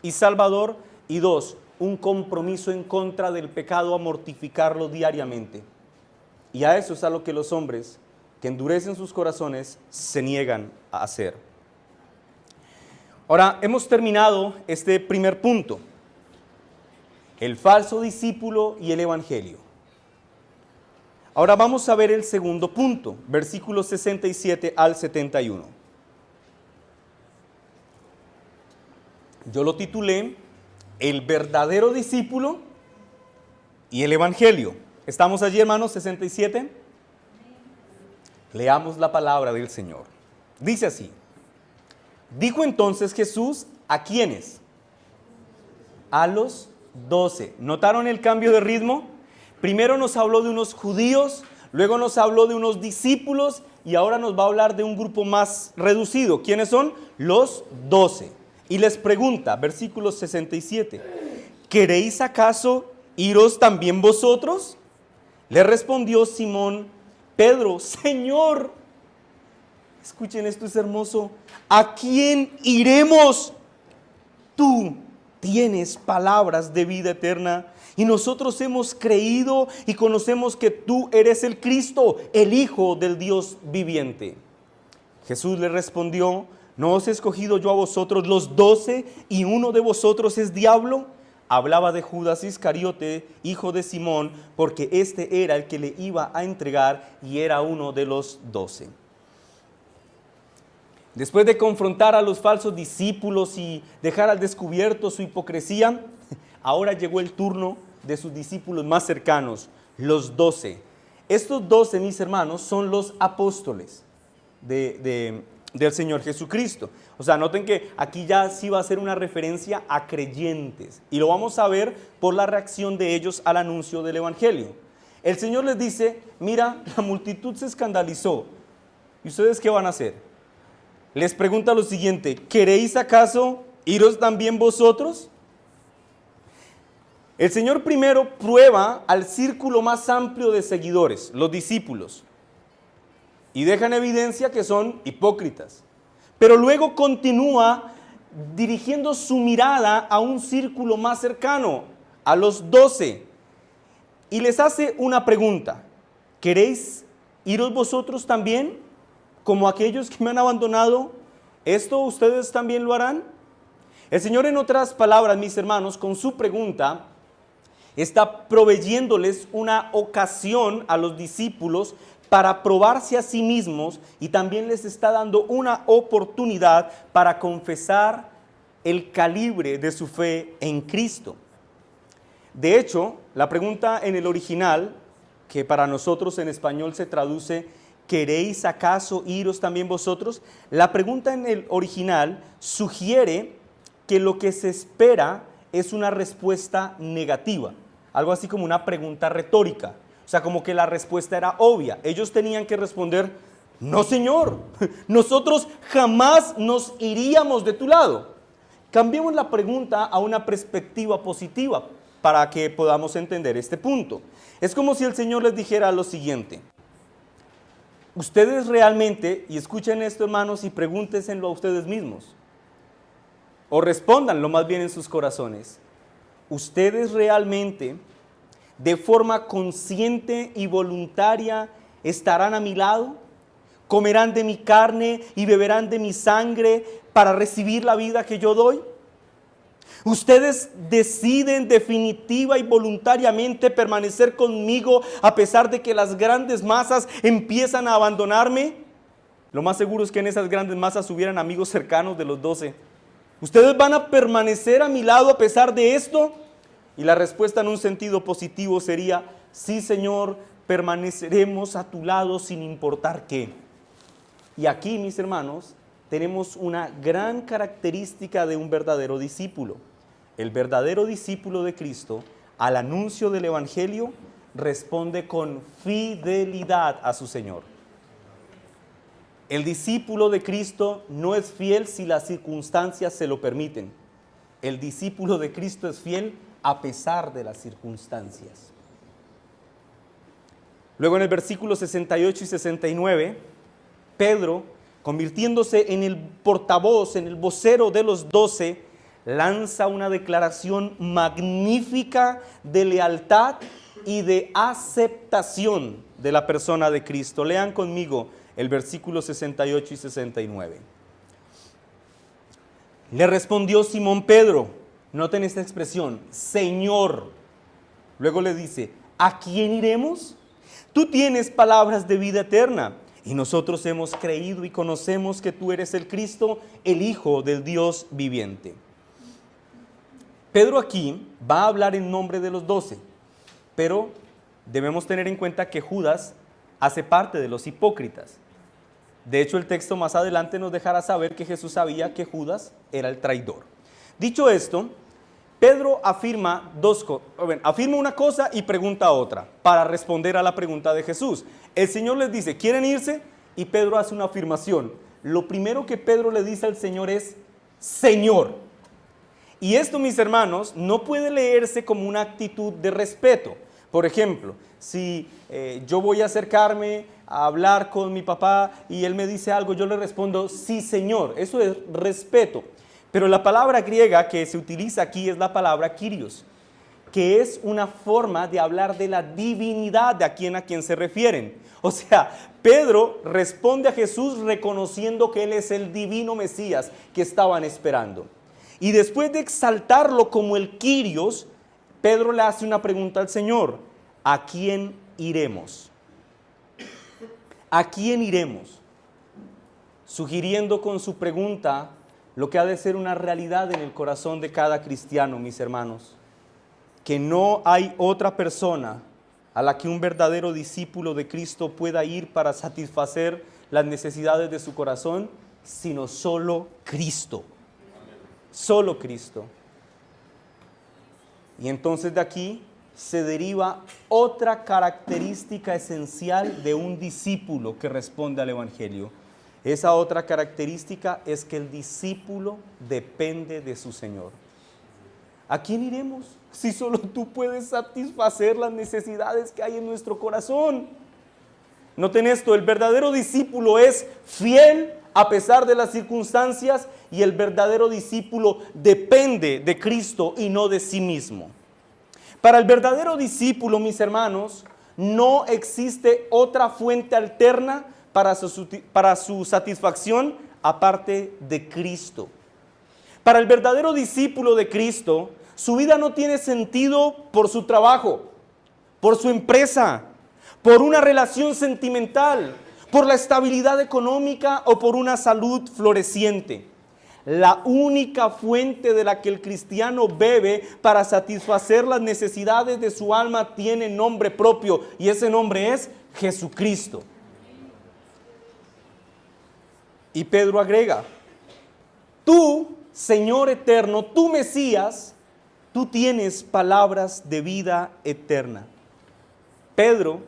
y Salvador. Y 2, un compromiso en contra del pecado a mortificarlo diariamente. Y a eso es a lo que los hombres que endurecen sus corazones se niegan a hacer. Ahora, hemos terminado este primer punto, el falso discípulo y el Evangelio. Ahora vamos a ver el segundo punto, versículos 67 al 71. Yo lo titulé, el verdadero discípulo y el Evangelio. ¿Estamos allí, hermanos? 67. Leamos la palabra del Señor. Dice así, dijo entonces Jesús, ¿a quiénes? A los 12. ¿Notaron el cambio de ritmo? Primero nos habló de unos judíos, luego nos habló de unos discípulos y ahora nos va a hablar de un grupo más reducido. ¿Quiénes son? Los 12. Y les pregunta, versículo 67, ¿queréis acaso iros también vosotros? Le respondió Simón Pedro, Señor, escuchen, esto es hermoso, ¿a quién iremos? Tú tienes palabras de vida eterna y nosotros hemos creído y conocemos que tú eres el Cristo, el Hijo del Dios viviente. Jesús le respondió, ¿no os he escogido yo a vosotros los 12 y uno de vosotros es diablo? Hablaba de Judas Iscariote, hijo de Simón, porque este era el que le iba a entregar y era uno de los 12. Después de confrontar a los falsos discípulos y dejar al descubierto su hipocresía, ahora llegó el turno de sus discípulos más cercanos, los 12. Estos 12, mis hermanos, son los apóstoles del Señor Jesucristo. O sea, noten que aquí ya sí va a ser una referencia a creyentes y lo vamos a ver por la reacción de ellos al anuncio del Evangelio. El Señor les dice, mira, la multitud se escandalizó. ¿Y ustedes qué van a hacer? Les pregunta lo siguiente, ¿queréis acaso iros también vosotros? El Señor primero prueba al círculo más amplio de seguidores, los discípulos, y deja en evidencia que son hipócritas. Pero luego continúa dirigiendo su mirada a un círculo más cercano, a los 12, y les hace una pregunta, ¿queréis iros vosotros también, como aquellos que me han abandonado? ¿Esto ustedes también lo harán? El Señor, en otras palabras, mis hermanos, con su pregunta, está proveyéndoles una ocasión a los discípulos para probarse a sí mismos y también les está dando una oportunidad para confesar el calibre de su fe en Cristo. De hecho, la pregunta en el original, que para nosotros en español se traduce, ¿queréis acaso iros también vosotros? La pregunta en el original sugiere que lo que se espera es una respuesta negativa, algo así como una pregunta retórica. O sea, como que la respuesta era obvia. Ellos tenían que responder, no, Señor, nosotros jamás nos iríamos de tu lado. Cambiemos la pregunta a una perspectiva positiva para que podamos entender este punto. Es como si el Señor les dijera lo siguiente. Ustedes realmente, y escuchen esto, hermanos, y pregúntenselo a ustedes mismos, o respóndanlo más bien en sus corazones. Ustedes realmente, de forma consciente y voluntaria, estarán a mi lado, comerán de mi carne y beberán de mi sangre para recibir la vida que yo doy. Ustedes deciden definitiva y voluntariamente permanecer conmigo a pesar de que las grandes masas empiezan a abandonarme. Lo más seguro es que en esas grandes masas hubieran amigos cercanos de los 12. ¿Ustedes van a permanecer a mi lado a pesar de esto? Y la respuesta en un sentido positivo sería: sí, Señor, permaneceremos a tu lado sin importar qué. Y aquí, mis hermanos, tenemos una gran característica de un verdadero discípulo. El verdadero discípulo de Cristo, al anuncio del Evangelio, responde con fidelidad a su Señor. El discípulo de Cristo no es fiel si las circunstancias se lo permiten. El discípulo de Cristo es fiel a pesar de las circunstancias. Luego en el versículo 68 y 69, Pedro, convirtiéndose en el portavoz, en el vocero de los 12, lanza una declaración magnífica de lealtad y de aceptación de la persona de Cristo. Lean conmigo el versículo 68 y 69. Le respondió Simón Pedro, noten esta expresión, Señor. Luego le dice, ¿a quién iremos? Tú tienes palabras de vida eterna, y nosotros hemos creído y conocemos que tú eres el Cristo, el Hijo del Dios viviente. Pedro aquí va a hablar en nombre de los 12, pero debemos tener en cuenta que Judas hace parte de los hipócritas. De hecho, el texto más adelante nos dejará saber que Jesús sabía que Judas era el traidor. Dicho esto, Pedro afirma una cosa y pregunta otra para responder a la pregunta de Jesús. El Señor les dice, ¿quieren irse? Y Pedro hace una afirmación. Lo primero que Pedro le dice al Señor es, Señor. Y esto, mis hermanos, no puede leerse como una actitud de respeto. Por ejemplo, si yo voy a acercarme a hablar con mi papá y él me dice algo, yo le respondo, sí, Señor. Eso es respeto. Pero la palabra griega que se utiliza aquí es la palabra Kyrios, que es una forma de hablar de la divinidad de a quien se refieren. O sea, Pedro responde a Jesús reconociendo que él es el divino Mesías que estaban esperando. Y después de exaltarlo como el Kyrios, Pedro le hace una pregunta al Señor. ¿A quién iremos? ¿A quién iremos? Sugiriendo con su pregunta lo que ha de ser una realidad en el corazón de cada cristiano, mis hermanos. Que no hay otra persona a la que un verdadero discípulo de Cristo pueda ir para satisfacer las necesidades de su corazón, sino solo Cristo. Solo Cristo. Y entonces de aquí se deriva otra característica esencial de un discípulo que responde al Evangelio. Esa otra característica es que el discípulo depende de su Señor. ¿A quién iremos si solo tú puedes satisfacer las necesidades que hay en nuestro corazón? Noten esto, el verdadero discípulo es fiel a pesar de las circunstancias y el verdadero discípulo depende de Cristo y no de sí mismo. Para el verdadero discípulo, mis hermanos, no existe otra fuente alterna para su satisfacción aparte de Cristo. Para el verdadero discípulo de Cristo, su vida no tiene sentido por su trabajo, por su empresa, por una relación sentimental, por la estabilidad económica o por una salud floreciente. La única fuente de la que el cristiano bebe para satisfacer las necesidades de su alma tiene nombre propio y ese nombre es Jesucristo. Y Pedro agrega, tú, Señor eterno, tú Mesías, tú tienes palabras de vida eterna. Pedro,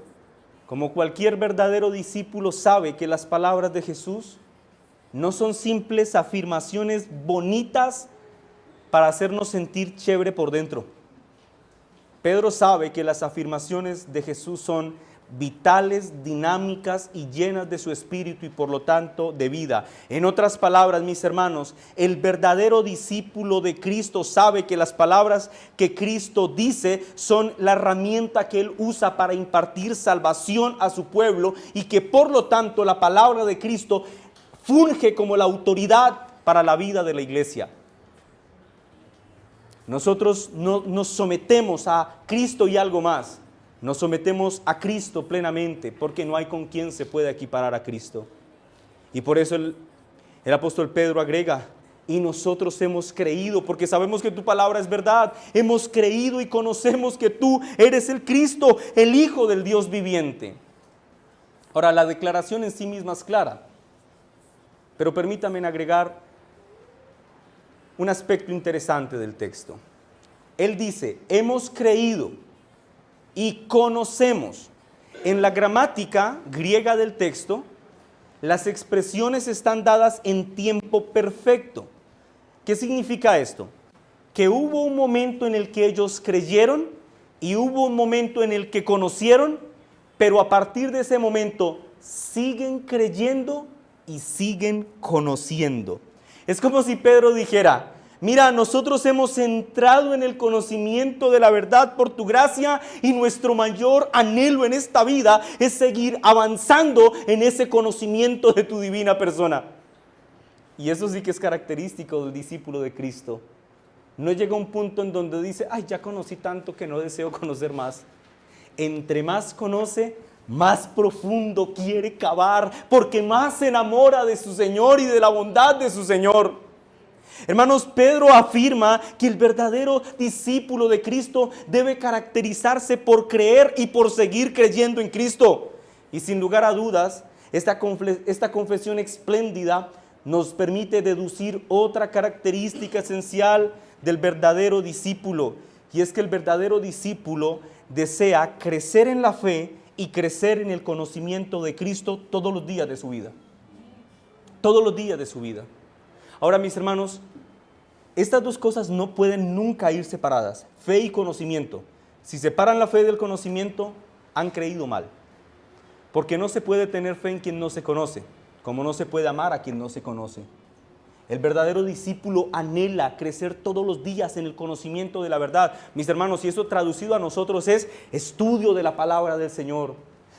como cualquier verdadero discípulo, sabe que las palabras de Jesús no son simples afirmaciones bonitas para hacernos sentir chévere por dentro. Pedro sabe que las afirmaciones de Jesús son vitales, dinámicas y llenas de su espíritu y por lo tanto de vida. En otras palabras, mis hermanos, el verdadero discípulo de Cristo sabe que las palabras que Cristo dice son la herramienta que Él usa para impartir salvación a su pueblo y que por lo tanto la palabra de Cristo funge como la autoridad para la vida de la iglesia. Nosotros no nos sometemos a Cristo y algo más. Nos sometemos a Cristo plenamente, porque no hay con quien se pueda equiparar a Cristo. Y por eso el apóstol Pedro agrega: y nosotros hemos creído, porque sabemos que tu palabra es verdad. Hemos creído y conocemos que tú eres el Cristo, el Hijo del Dios viviente. Ahora, la declaración en sí misma es clara, pero permítanme agregar un aspecto interesante del texto. Él dice: hemos creído y conocemos. En la gramática griega del texto, las expresiones están dadas en tiempo perfecto. ¿Qué significa esto? Que hubo un momento en el que ellos creyeron y hubo un momento en el que conocieron, pero a partir de ese momento siguen creyendo y siguen conociendo. Es como si Pedro dijera: mira, nosotros hemos entrado en el conocimiento de la verdad por tu gracia, y nuestro mayor anhelo en esta vida es seguir avanzando en ese conocimiento de tu divina persona. Y eso sí que es característico del discípulo de Cristo. No llega a un punto en donde dice: ay, ya conocí tanto que no deseo conocer más. Entre más conoce, más profundo quiere cavar, porque más se enamora de su Señor y de la bondad de su Señor. Hermanos, Pedro afirma que el verdadero discípulo de Cristo debe caracterizarse por creer y por seguir creyendo en Cristo. Y sin lugar a dudas, esta confesión espléndida nos permite deducir otra característica esencial del verdadero discípulo, y es que el verdadero discípulo desea crecer en la fe y crecer en el conocimiento de Cristo todos los días de su vida. Todos los días de su vida. Ahora, mis hermanos, estas dos cosas no pueden nunca ir separadas: fe y conocimiento. Si separan la fe del conocimiento, han creído mal. Porque no se puede tener fe en quien no se conoce, como no se puede amar a quien no se conoce. El verdadero discípulo anhela crecer todos los días en el conocimiento de la verdad. Mis hermanos, y eso traducido a nosotros es estudio de la palabra del Señor.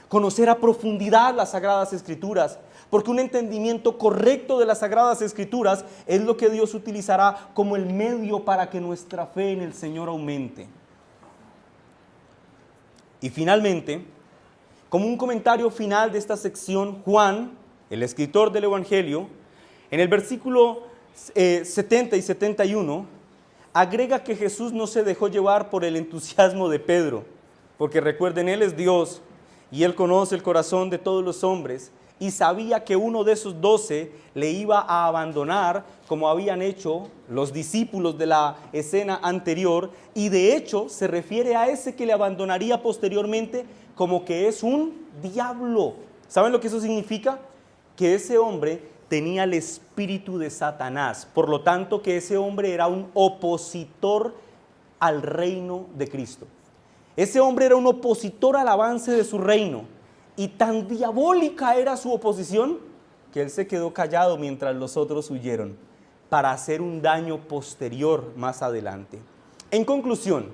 Conocer a profundidad las Sagradas Escrituras, porque un entendimiento correcto de las Sagradas Escrituras es lo que Dios utilizará como el medio para que nuestra fe en el Señor aumente. Y finalmente, como un comentario final de esta sección, Juan, el escritor del Evangelio, en el versículo 70 y 71, agrega que Jesús no se dejó llevar por el entusiasmo de Pedro, porque recuerden, Él es Dios y Él conoce el corazón de todos los hombres, y sabía que uno de esos 12 le iba a abandonar, como habían hecho los discípulos de la escena anterior, y de hecho se refiere a ese que le abandonaría posteriormente como que es un diablo. ¿Saben lo que eso significa? Que ese hombre tenía el espíritu de Satanás, por lo tanto que ese hombre era un opositor al reino de Cristo. Ese hombre era un opositor al avance de su reino, y tan diabólica era su oposición que él se quedó callado mientras los otros huyeron, para hacer un daño posterior más adelante. En conclusión,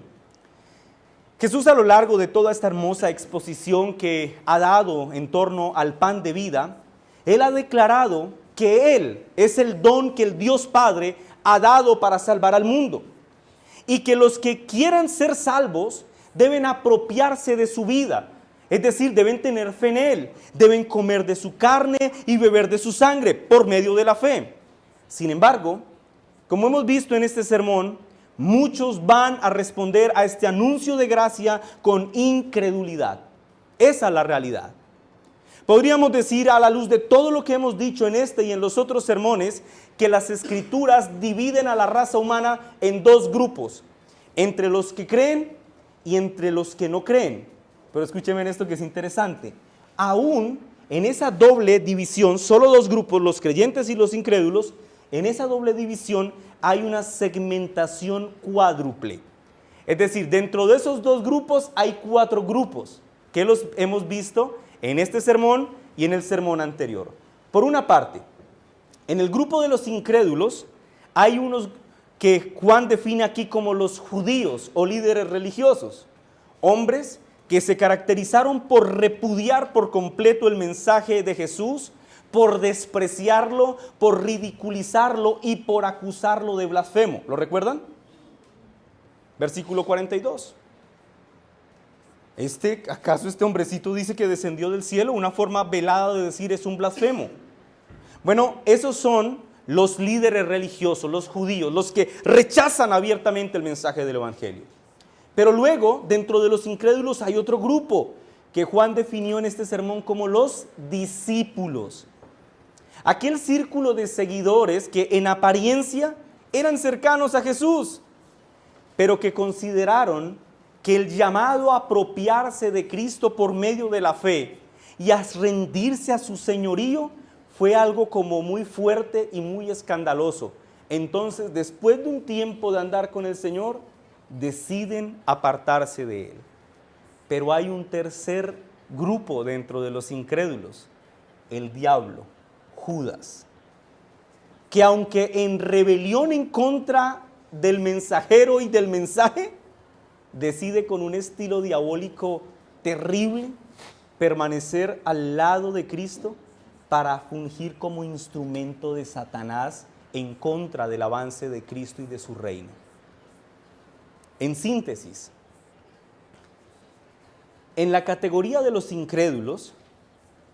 Jesús, a lo largo de toda esta hermosa exposición que ha dado en torno al pan de vida, Él ha declarado que Él es el don que el Dios Padre ha dado para salvar al mundo, y que los que quieran ser salvos deben apropiarse de su vida. Es decir, deben tener fe en Él, deben comer de su carne y beber de su sangre por medio de la fe. Sin embargo, como hemos visto en este sermón, muchos van a responder a este anuncio de gracia con incredulidad. Esa es la realidad. Podríamos decir, a la luz de todo lo que hemos dicho en este y en los otros sermones, que las Escrituras dividen a la raza humana en dos grupos: entre los que creen y entre los que no creen. Pero escúchenme en esto que es interesante. Aún en esa doble división, solo dos grupos, los creyentes y los incrédulos, en esa doble división hay una segmentación cuádruple. Es decir, dentro de esos dos grupos hay 4 grupos que los hemos visto en este sermón y en el sermón anterior. Por una parte, en el grupo de los incrédulos hay unos que Juan define aquí como los judíos o líderes religiosos, hombres que se caracterizaron por repudiar por completo el mensaje de Jesús, por despreciarlo, por ridiculizarlo y por acusarlo de blasfemo. ¿Lo recuerdan? Versículo 42. ¿Acaso este hombrecito dice que descendió del cielo? Una forma velada de decir es un blasfemo. Bueno, esos son los líderes religiosos, los judíos, los que rechazan abiertamente el mensaje del evangelio. Pero luego, dentro de los incrédulos hay otro grupo que Juan definió en este sermón como los discípulos. Aquel círculo de seguidores que en apariencia eran cercanos a Jesús, pero que consideraron que el llamado a apropiarse de Cristo por medio de la fe y a rendirse a su señorío fue algo como muy fuerte y muy escandaloso. Entonces, después de un tiempo de andar con el Señor, deciden apartarse de Él. Pero hay un tercer grupo dentro de los incrédulos, el diablo, Judas, que aunque en rebelión en contra del mensajero y del mensaje, decide con un estilo diabólico terrible permanecer al lado de Cristo para fungir como instrumento de Satanás en contra del avance de Cristo y de su reino. En síntesis, en la categoría de los incrédulos,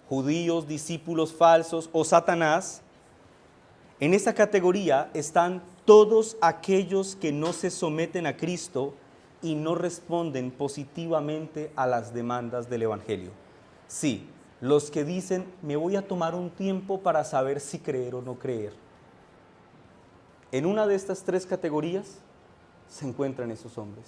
judíos, discípulos falsos o Satanás, en esa categoría están todos aquellos que no se someten a Cristo y no responden positivamente a las demandas del evangelio. Sí, los que dicen, me voy a tomar un tiempo para saber si creer o no creer. En una de estas tres categorías se encuentran esos hombres.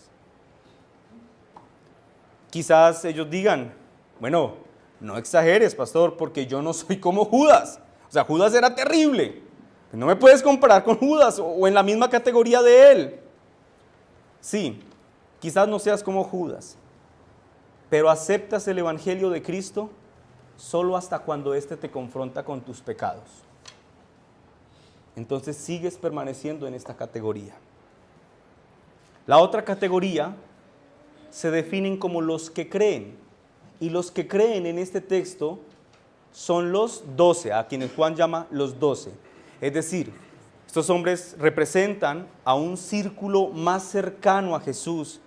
Quizás ellos digan, bueno, no exageres, pastor, porque yo no soy como Judas. O sea, Judas era terrible. No me puedes comparar con Judas o en la misma categoría de él. Sí, quizás no seas como Judas, pero aceptas el evangelio de Cristo solo hasta cuando éste te confronta con tus pecados. Entonces sigues permaneciendo en esta categoría. La otra categoría se definen como los que creen. Y los que creen en este texto son los 12, a quienes Juan llama los 12. Es decir, estos hombres representan a un círculo más cercano a Jesús,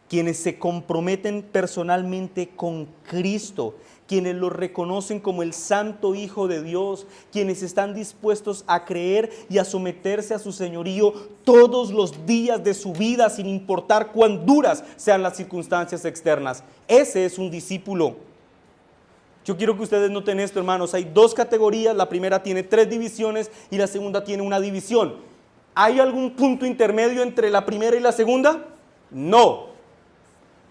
quienes se comprometen personalmente con Cristo, quienes lo reconocen como el Santo Hijo de Dios, quienes están dispuestos a creer y a someterse a su señorío todos los días de su vida, sin importar cuán duras sean las circunstancias externas. Ese es un discípulo. Yo quiero que ustedes noten esto, hermanos. Hay dos categorías, la primera tiene 3 divisiones y la segunda tiene una división. ¿Hay algún punto intermedio entre la primera y la segunda? No.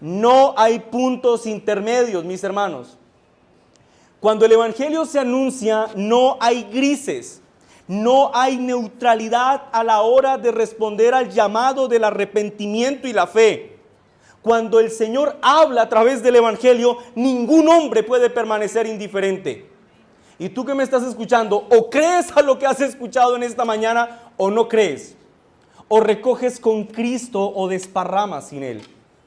No hay puntos intermedios, mis hermanos. Cuando el evangelio se anuncia, no hay grises, no hay neutralidad a la hora de responder al llamado del arrepentimiento y la fe. Cuando el Señor habla a través del evangelio, ningún hombre puede permanecer indiferente. Y tú que me estás escuchando, o crees a lo que has escuchado en esta mañana o no crees. O recoges con Cristo o desparramas sin Él.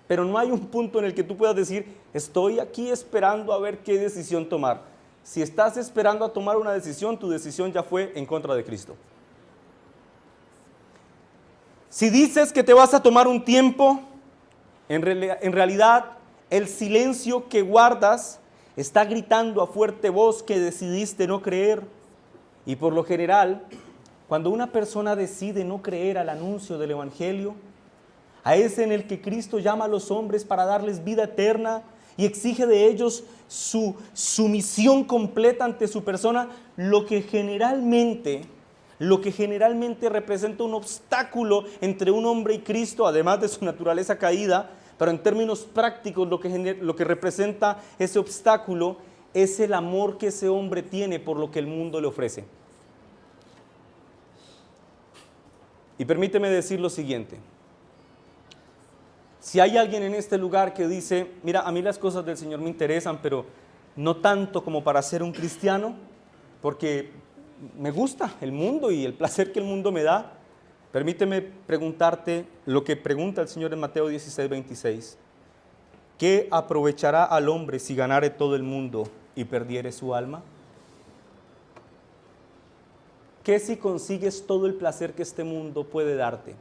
Pero no hay un punto en el que tú puedas decir, estoy aquí esperando a ver qué decisión tomar. Si estás esperando a tomar una decisión, tu decisión ya fue en contra de Cristo. Si dices que te vas a tomar un tiempo, en realidad el silencio que guardas está gritando a fuerte voz que decidiste no creer. Y por lo general, cuando una persona decide no creer al anuncio del evangelio, a ese en el que Cristo llama a los hombres para darles vida eterna y exige de ellos su sumisión completa ante su persona, lo que generalmente representa un obstáculo entre un hombre y Cristo, además de su naturaleza caída, pero en términos prácticos lo que representa ese obstáculo es el amor que ese hombre tiene por lo que el mundo le ofrece. Y permíteme decir lo siguiente. Si hay alguien en este lugar que dice, mira, a mí las cosas del Señor me interesan, pero no tanto como para ser un cristiano, porque me gusta el mundo y el placer que el mundo me da, permíteme preguntarte lo que pregunta el Señor en Mateo 16:26. ¿Qué aprovechará al hombre si ganare todo el mundo y perdiere su alma? ¿Qué si consigues todo el placer que este mundo puede darte?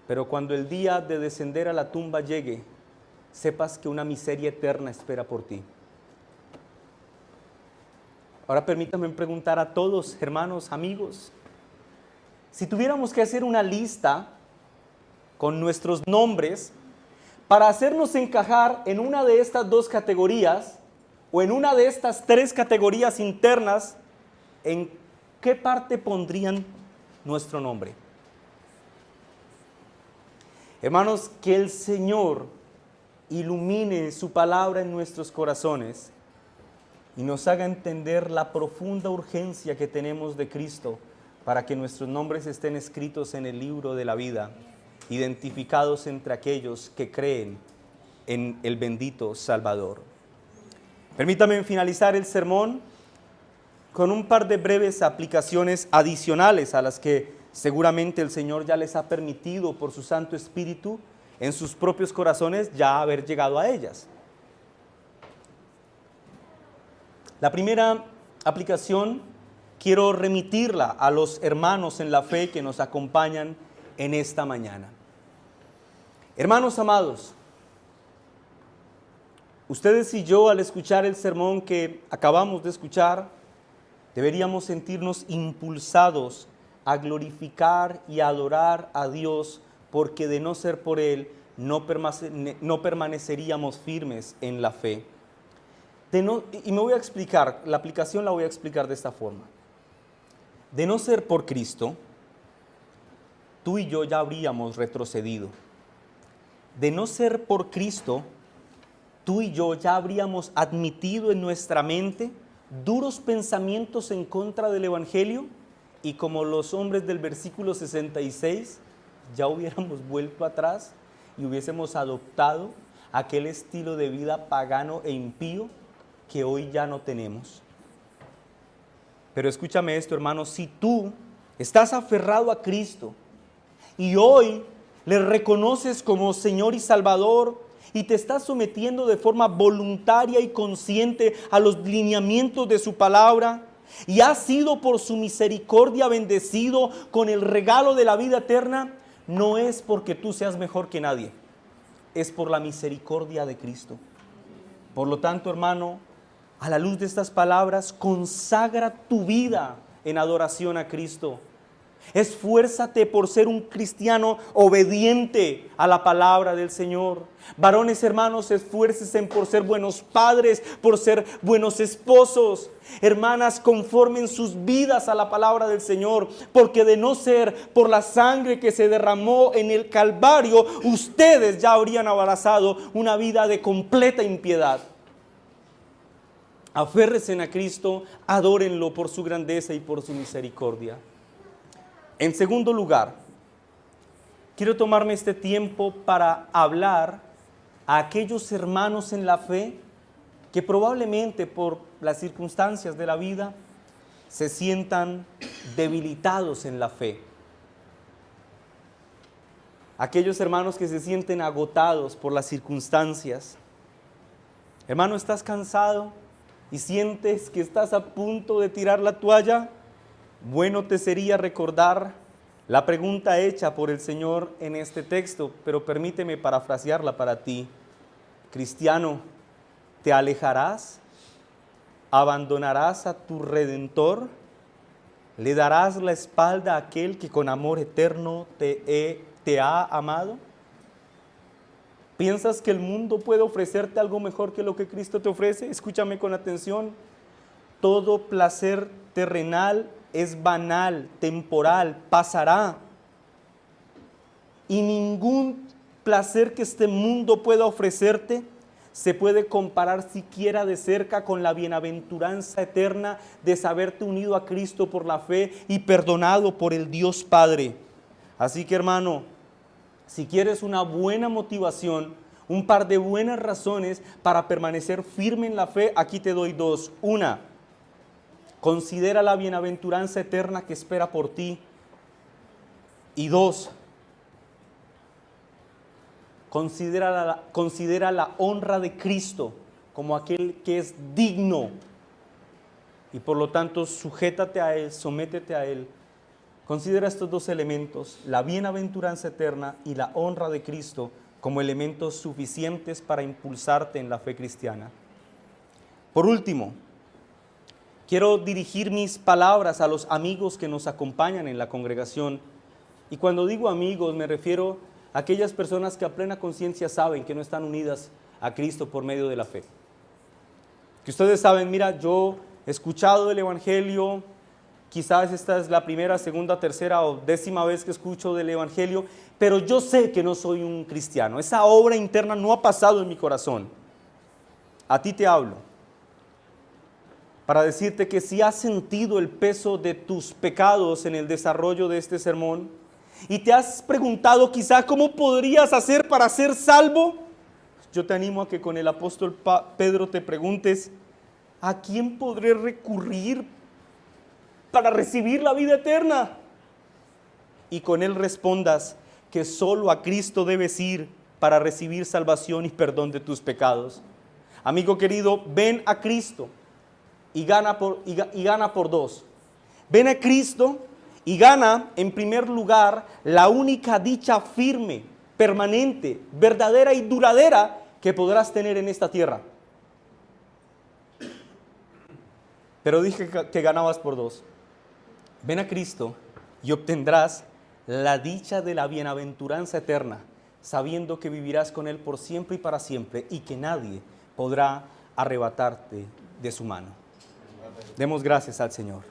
pero cuando el día de descender a la tumba llegue, sepas que una miseria eterna espera por ti. Ahora permítanme preguntar a todos, hermanos, amigos, si tuviéramos que hacer una lista con nuestros nombres para hacernos encajar en una de estas dos categorías o en una de estas tres categorías internas, ¿en qué parte pondrían nuestro nombre? Hermanos, que el Señor ilumine su palabra en nuestros corazones y nos haga entender la profunda urgencia que tenemos de Cristo para que nuestros nombres estén escritos en el libro de la vida, identificados entre aquellos que creen en el bendito Salvador. Permítame finalizar el sermón con un par de breves aplicaciones adicionales a las que seguramente el Señor ya les ha permitido por su Santo Espíritu en sus propios corazones ya haber llegado a ellas. La primera aplicación quiero remitirla a los hermanos en la fe que nos acompañan en esta mañana. Hermanos amados, ustedes y yo al escuchar el sermón que acabamos de escuchar, deberíamos sentirnos impulsados a glorificar y a adorar a Dios, porque de no ser por Él, no permaneceríamos firmes en la fe. Y me voy a explicar, la aplicación la voy a explicar de esta forma. De no ser por Cristo, tú y yo ya habríamos retrocedido. De no ser por Cristo, tú y yo ya habríamos admitido en nuestra mente duros pensamientos en contra del Evangelio, y como los hombres del versículo 66, ya hubiéramos vuelto atrás y hubiésemos adoptado aquel estilo de vida pagano e impío que hoy ya no tenemos. Pero escúchame esto, hermano, si tú estás aferrado a Cristo y hoy le reconoces como Señor y Salvador y te estás sometiendo de forma voluntaria y consciente a los lineamientos de su palabra, y has sido por su misericordia bendecido con el regalo de la vida eterna, no es porque tú seas mejor que nadie, es por la misericordia de Cristo. Por lo tanto, hermano, a la luz de estas palabras, consagra tu vida en adoración a Cristo. Esfuérzate por ser un cristiano obediente a la palabra del Señor. Varones, hermanos, esfuércense por ser buenos padres, por ser buenos esposos. Hermanas, conformen sus vidas a la palabra del Señor, porque de no ser por la sangre que se derramó en el Calvario, ustedes ya habrían abrazado una vida de completa impiedad. Aférrense a Cristo, adórenlo por su grandeza y por su misericordia. En segundo lugar, quiero tomarme este tiempo para hablar a aquellos hermanos en la fe que probablemente por las circunstancias de la vida se sientan debilitados en la fe. Aquellos hermanos que se sienten agotados por las circunstancias. Hermano, ¿estás cansado y sientes que estás a punto de tirar la toalla? Bueno te sería recordar la pregunta hecha por el Señor en este texto, pero permíteme parafrasearla para ti. Cristiano, ¿te alejarás? ¿Abandonarás a tu Redentor? ¿Le darás la espalda a aquel que con amor eterno te ha amado? ¿Piensas que el mundo puede ofrecerte algo mejor que lo que Cristo te ofrece? Escúchame con atención. Todo placer terrenal es banal, temporal, pasará. Y ningún placer que este mundo pueda ofrecerte se puede comparar siquiera de cerca con la bienaventuranza eterna de saberte unido a Cristo por la fe y perdonado por el Dios Padre. Así que, hermano, si quieres una buena motivación, un par de buenas razones para permanecer firme en la fe, aquí te doy dos. Una, considera la bienaventuranza eterna que espera por ti. Y dos, considera la honra de Cristo como aquel que es digno. Y por lo tanto, sujétate a Él, sométete a Él Considera estos dos elementos, la bienaventuranza eterna y la honra de Cristo, como elementos suficientes para impulsarte en la fe cristiana. Por último, quiero dirigir mis palabras a los amigos que nos acompañan en la congregación. Y cuando digo amigos, me refiero a aquellas personas que a plena conciencia saben que no están unidas a Cristo por medio de la fe. Que ustedes saben, mira, yo he escuchado el Evangelio, quizás esta es la primera, segunda, tercera o 10ª vez que escucho del Evangelio, pero yo sé que no soy un cristiano. Esa obra interna no ha pasado en mi corazón. A ti te hablo para decirte que si has sentido el peso de tus pecados en el desarrollo de este sermón y te has preguntado quizá cómo podrías hacer para ser salvo, yo te animo a que con el apóstol Pedro te preguntes, ¿a quién podré recurrir para recibir la vida eterna? Y con él respondas que solo a Cristo debes ir para recibir salvación y perdón de tus pecados. Amigo querido, ven a Cristo y gana por dos. Ven a Cristo y gana en primer lugar la única dicha firme, permanente, verdadera y duradera que podrás tener en esta tierra. Pero dije que ganabas por dos. Ven a Cristo y obtendrás la dicha de la bienaventuranza eterna, sabiendo que vivirás con Él por siempre y para siempre y que nadie podrá arrebatarte de su mano. Demos gracias al Señor.